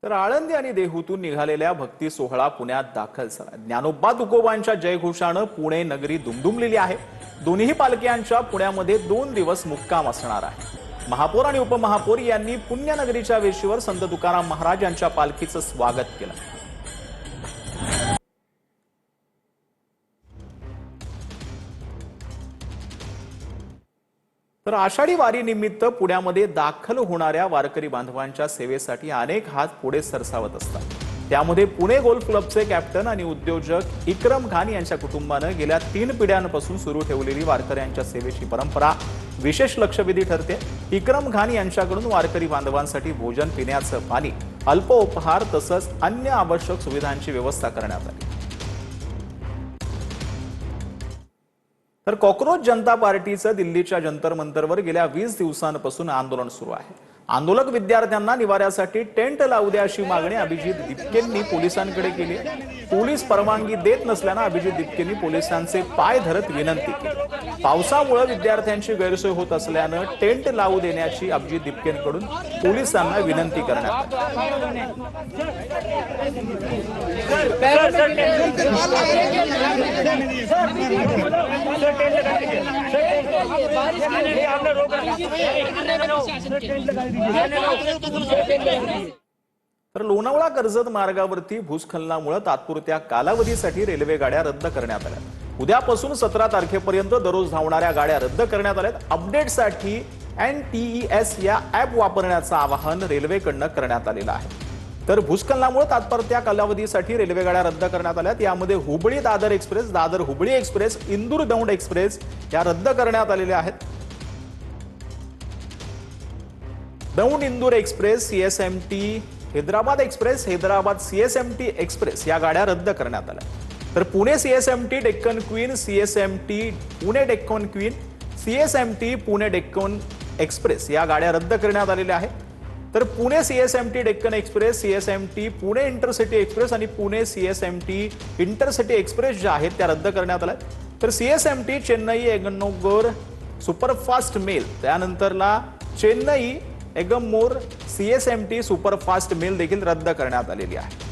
तर आळंदी आणि देहूतून निघालेल्या भक्ती सोहळा पुण्यात दाखल झाला। ज्ञानोबा तुकोबांच्या जयघोषानं पुणे नगरी दुमदुमलेली आहे। दोन्ही पालख्यांच्या पुण्यामध्ये 2 दिवस मुक्काम असणार आहे। महापौर आणि उपमहापौर यांनी पुण्यनगरीच्या वेशीवर संत तुकाराम महाराज यांच्या पालखीचं स्वागत केलं। तर आषाढी वारी निमित्त पुण्यामध्ये दाखल होणाऱ्या वारकरी बांधवांच्या सेवेसाठी अनेक हात पुढे सरसावत असतात। त्यामध्ये पुणे गोल्फ क्लबचे कॅप्टन आणि उद्योजक इक्रम खान यांच्या कुटुंबानं गेल्या 3 पिढ्यांपासून सुरू ठेवलेली वारकऱ्यांच्या सेवेची परंपरा विशेष लक्षवेधी ठरते। इक्रम खान यांच्याकडून वारकरी बांधवांसाठी भोजन, पिण्याचं पाणी, अल्प उपहार तसंच अन्य आवश्यक सुविधांची व्यवस्था करण्यात आली। तर कॉकरोच जनता पार्टीचं दिल्लीच्या जंतर मंतरवर गेल्या 20 दिवसांपासून आंदोलन सुरू आहे। आंदोलक विद्यार्थ्यांना निवाऱ्यासाठी टेंट लावू द्या अशी मागणी अभिजित दिपकेंनी पोलिसांकडे केली। पोलीस परवानगी देत नसल्यानं अभिजित दिपकेंनी पोलिसांचे पाय धरत विनंती केली। पावसामुळे विद्यार्थ्यांची गैरसोय होत असल्यानं टेंट लावू देण्याची अभिजित दिपकेंकडून पोलिसांना विनंती करण्यात तर लोणावळा कर्जत मार्गावरती भूस्खलनामुळे तात्पुरत्या कालावधीसाठी रेल्वे गाड्या रद्द करण्यात आल्या। उद्यापासून 17 तारखेपर्यंत दररोज धावणाऱ्या गाड्या रद्द करण्यात आल्या। अपडेटसाठी NTES या ॲप वापरण्याचं आवाहन रेल्वेकडून करण्यात आलेलं आहे। तर भूस्खलनामुळे तात्पुरत्या कालावधीसाठी रेल्वे गाड्या रद्द करण्यात आल्या। यामध्ये Hubli Dadar express, Dadar Hubli express, Indore Daund express या रद्द करण्यात आलेल्या आहेत। Daund Indore express, CSMT Hyderabad express, Hyderabad CSMT express या गाड्या रद्द करण्यात आल्या। तर Pune CSMT Deccan Queen, CSMT Pune Deccan Queen, CSMT Pune Deccan express या गाड्या रद्द करण्यात आलेल्या आहेत। तर Pune CSMT Deccan express, CSMT Pune intercity express आणि पुणे CSMT इंटरसिटी एक्सप्रेस ज्या आहेत त्या रद्द करण्यात आल्या। तर CSMT Chennai Egmore superfast mail, त्यानंतरला Chennai Egmore CSMT superfast mail देखील रद्द करण्यात आलेली आहे।